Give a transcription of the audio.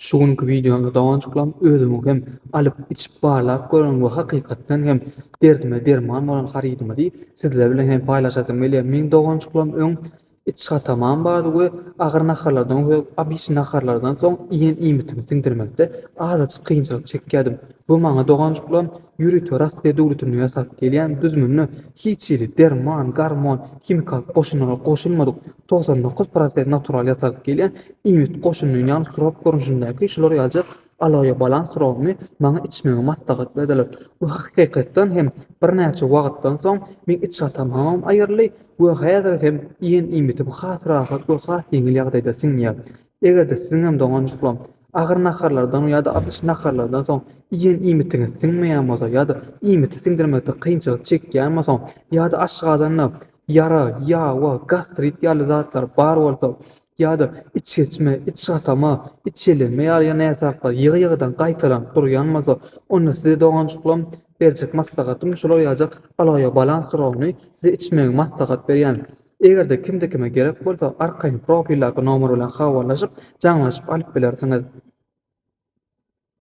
Şugunky videomda dawançyklam özümi hem alyp içip barlap görüň we hakykatdan hem derdime derman bolan harydymy diýip sizler bilen hem paýlaşasym gelýär. Meň dawançyklam öň iç hatamam bar we agyr naharlardan we abis naharlardan soň iýen iýmitimi siňdirmekde azatçyk kynçylyk çekýärdim. Bu maňa dawançyklam ýürütme Rossiýa döwletiniň ýasap gelýän düzmünni hiç ýeri derman, garmon, kimikal goşunlara goşulmadyk 99% natural ýasap gelýän iýmit goşunyň ýany surap görünüşindäki şular ýaly alaýa balans surawmy maňa içmegi maslahat berdiler. Bu hakykatdan hem birnäçe wagtdan soň meň iç hatamam aýyrly we häzir hem iýen iýmitim has rahat we has ýeňil ýagdaýda siňýär. Egerde siziň hem dawançyklam agyr naharlardan ýa-da abis naharlardan soň iýen iýmitiňiz siňmeýän bolsa ýa-da iýmiti siňdirmekde kynçylyk çekýän bolsaň ýa-da aşgadan yara, ýa we gastrit ýaly zatlar bar bolsa ýa-da iç geçme, iç hatama, iç elenme ýa-da näme haklar ýygy-ýygydan gaýtaran durýan bolsa onu size dawançyklam berjek maslahatym şular ýaly alaýa balans surawny size içmegi maslahat berýän. Egerde kimde kime gerek bolsa arkaň profildaky nomer bilen habarlaşyp, jaňlaşyp alyp bilersiňiz.